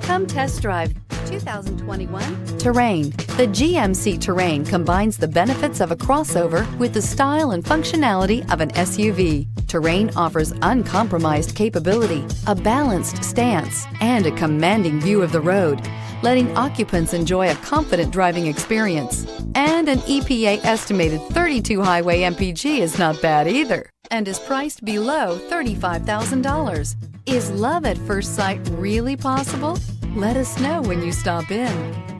Come test drive 2021 Terrain. The GMC Terrain combines the benefits of a crossover with the style and functionality of an SUV. Terrain offers uncompromised capability, a balanced stance, and a commanding view of the road, letting occupants enjoy a confident driving experience. And an EPA estimated 32 highway MPG is not bad either, and is priced below $35,000. Is love at first sight really possible? Let us know when you stop in.